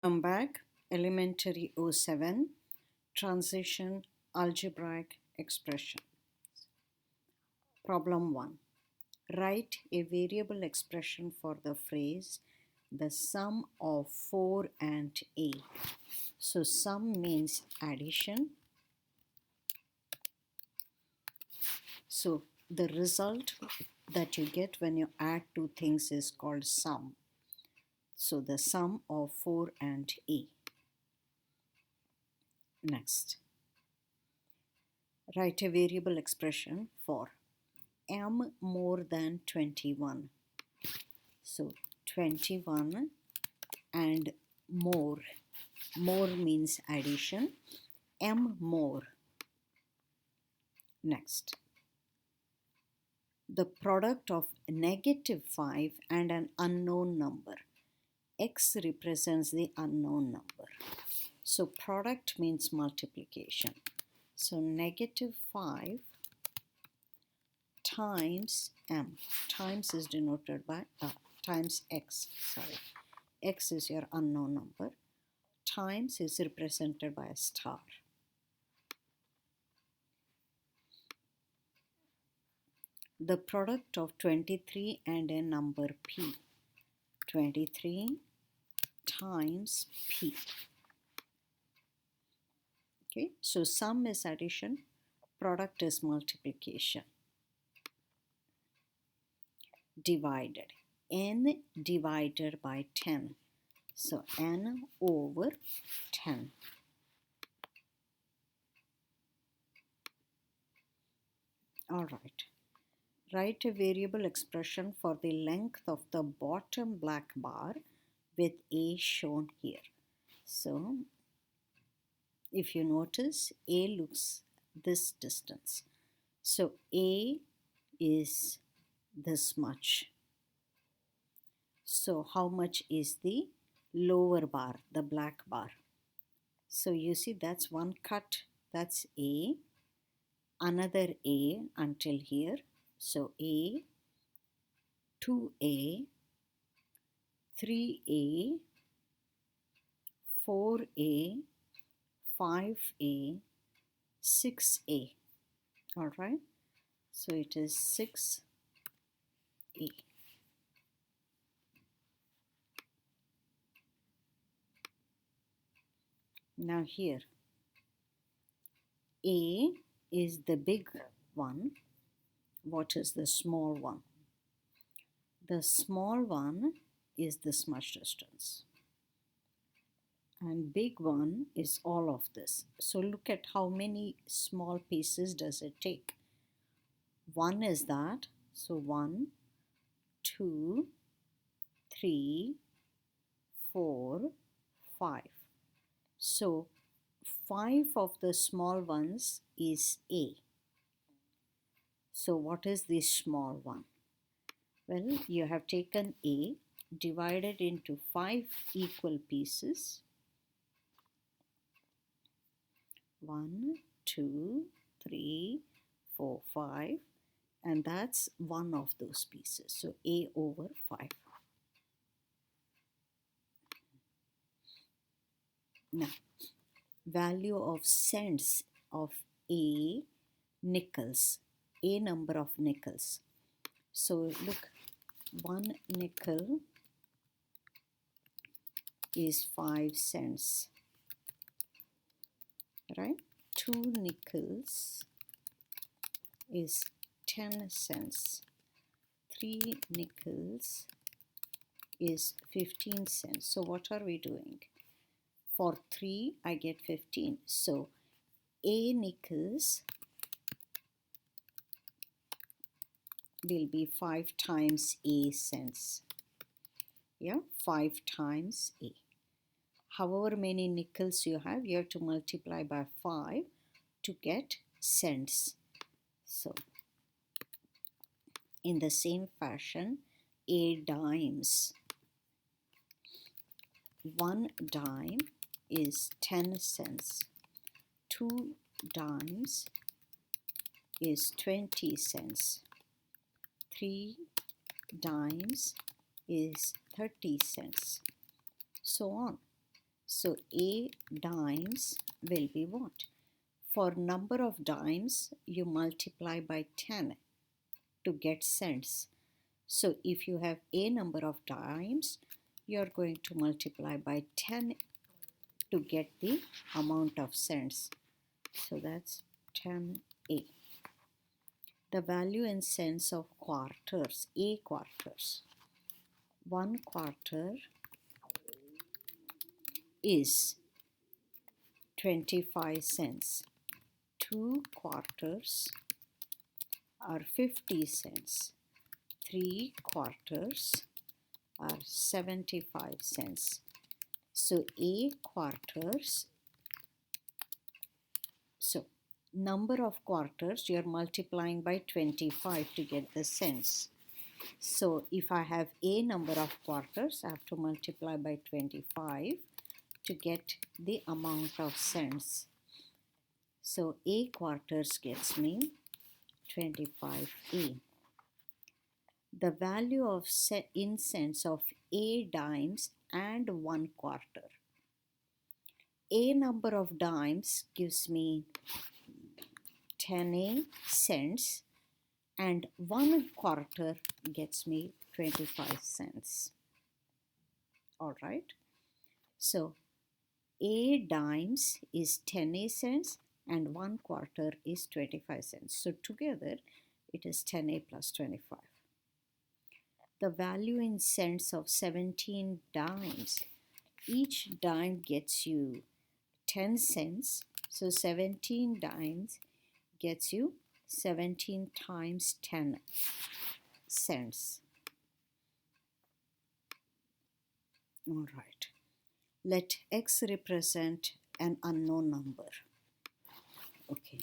Welcome back. Elementary 07 Transition Algebraic Expression. Problem 1. Write a variable expression for the phrase the sum of 4 and a. So sum means addition. So the result that you get when you add two things is called sum. So the sum of 4 and a. Next, write a variable expression for m more than 21. So 21 and more. More means addition. M more. Next, the product of -5 and an unknown number. X represents the unknown number. So product means multiplication. So -5 times m. Times is denoted by times x. Sorry. X is your unknown number. Times is represented by a star. The product of 23 and a number p. 23 times p. Okay, so sum is addition, product is multiplication. Divided. N divided by 10. So n over 10. Alright. Write a variable expression for the length of the bottom black bar with a shown here. So if you notice, a looks this distance. So a is this much. So how much is the lower bar, the black bar? So you see that's one cut, that's a, another a until here. So a, 2a, 3a, 4a, 5a, 6a. All right. So it is 6a. Now here, a is the big one. What is the small one? The small one is this much distance. And big one is all of this. So look at how many small pieces does it take. One is that. So 1, 2, 3, 4, 5. So 5 of the small ones is A. So what is the small one? Well, you have taken A, divided into 5 equal pieces. 1, 2, 3, 4, 5. And that's one of those pieces. So A over 5. Now, value of cents of A nickels. A number of nickels. So look, 1 nickel is 5 cents. Right? 2 nickels is 10 cents. 3 nickels is 15 cents. So what are we doing? For 3, I get 15. So A nickels will be 5 times A cents. Yeah, 5 times A. However many nickels you have to multiply by 5 to get cents. So in the same fashion, A dimes. 1 dime is 10 cents. 2 dimes is 20 cents. 3 dimes is 30 cents. So on. So A dimes will be what? For number of dimes, you multiply by 10 to get cents. So if you have a number of dimes, you're going to multiply by 10 to get the amount of cents. So that's 10A. The value in cents of quarters, A quarters. 1 quarter is 25 cents. 2 quarters are 50 cents. 3 quarters are 75 cents. So A quarters, so number of quarters, you're multiplying by 25 to get the cents. So if I have a number of quarters, I have to multiply by 25 to get the amount of cents. So A quarters gets me 25A. The value of in cents of A dimes and 1 quarter. A number of dimes gives me 10A cents and 1 quarter gets me 25 cents. All right. So A dimes is 10A cents and 1 quarter is 25 cents. So together it is 10A plus 25. The value in cents of 17 dimes. Each dime gets you 10 cents. So 17 dimes gets you 17 times 10 cents. All right. Let x represent an unknown number. Okay.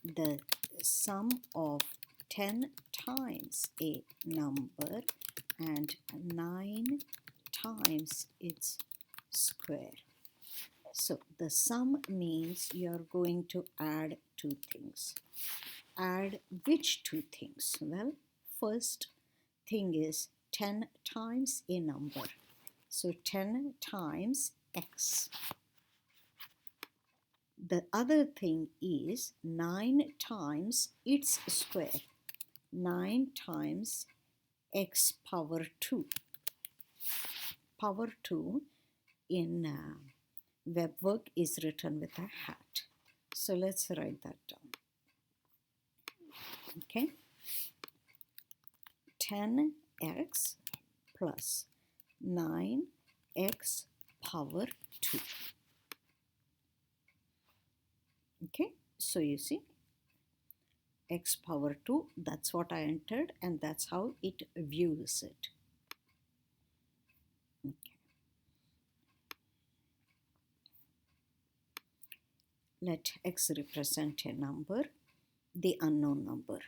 The sum of 10 times a number and 9 times its square. So the sum means you're going to add two things. Add which two things? Well, first thing is 10 times a number. So 10 times x. The other thing is 9 times its square. 9 times x power 2. Power 2 in web work is written with a hat. So let's write that down. Okay. 10x plus 9x power 2. Okay. So you see, x power 2, that's what I entered and that's how it views it. Okay. Let x represent a number, the unknown number.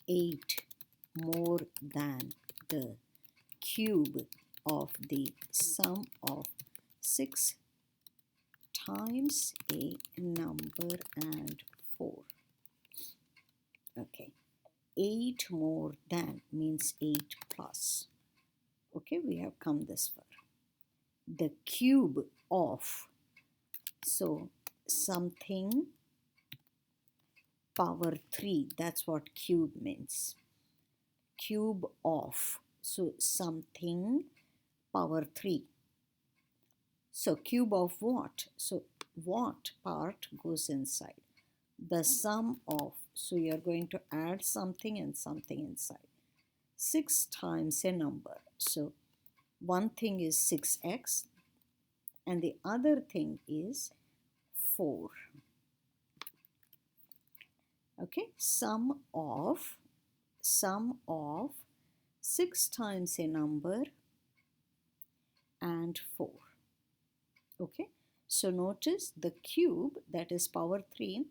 8 more than the cube of the sum of 6 times a number and 4. Okay. 8 more than means 8 plus. Okay, we have come this far. The cube of, so something power 3, that's what cube means. Cube of, so something power 3. So cube of what? So what part goes inside? The sum of, so you're going to add something and something inside. 6 times a number. So one thing is 6x and the other thing is 4. Okay, sum of 6 times a number and 4. Okay, so notice the cube, that is power 3,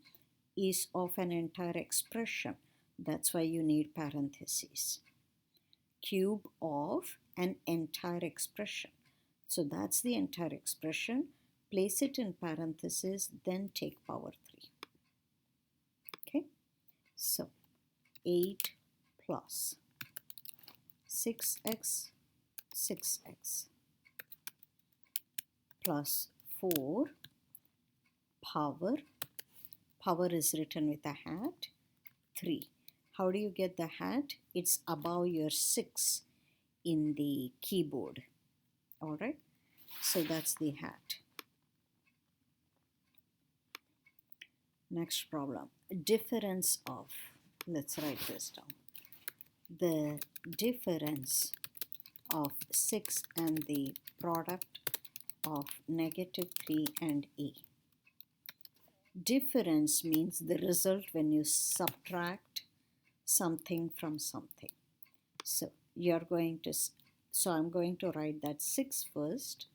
is of an entire expression. That's why you need parentheses. Cube of an entire expression. So that's the entire expression. Place it in parentheses, then take power 3. Okay, so 8 plus 6x, 6x. plus 4 power, power is written with a hat, 3. How do you get the hat? It's above your 6 in the keyboard. Alright, so that's the hat. Next problem, difference of, let's write this down. The difference of 6 and the product of -3 and a. Difference means the result when you subtract something from something. So I'm going to write that 6 first.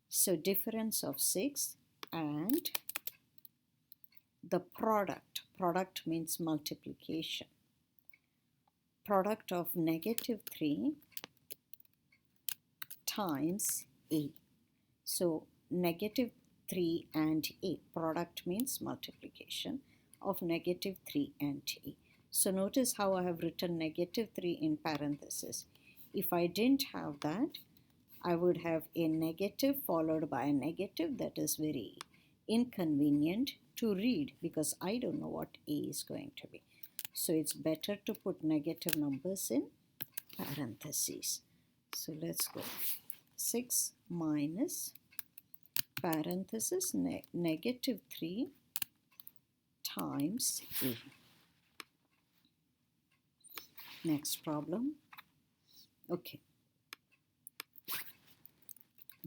So difference of 6 and the product means multiplication. Product of -3 times a. So -3 and a, product means multiplication of -3 and a. So notice how I have written -3 in parentheses. If I didn't have that, I would have a negative followed by a negative. That is very inconvenient to read because I don't know what a is going to be. So it's better to put negative numbers in parentheses. So let's go. 6 minus parenthesis -3 times a. Next problem. Okay.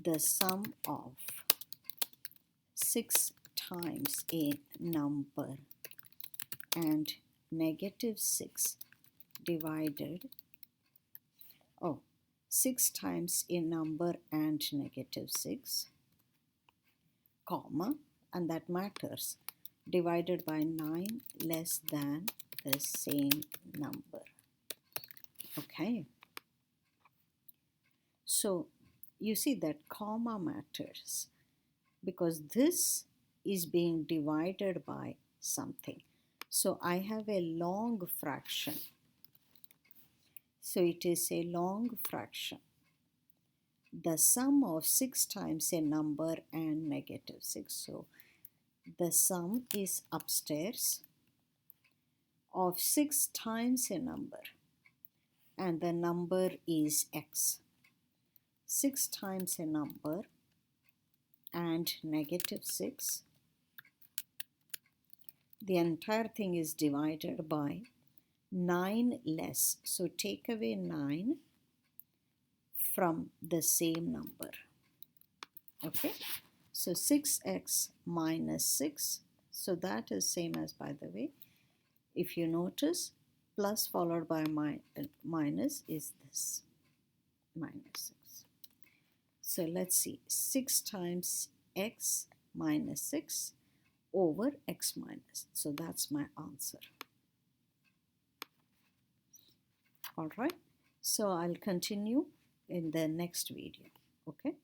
The sum of 6 times a number and -6 divided, 6 times a number and -6, comma, and that matters, divided by 9 less than the same number. Okay. So you see that comma matters because this is being divided by something. So I have a long fraction. So it is a long fraction. The sum of 6 times a number and -6. So the sum is upstairs of 6 times a number and the number is x. 6 times a number and -6. The entire thing is divided by 9 less. So take away 9 from the same number. Okay. So 6x minus 6. So that is same as, by the way, if you notice, plus followed by minus is this, minus 6. So let's see, 6 times x minus 6 over x minus. So that's my answer. All right. So I'll continue in the next video. Okay.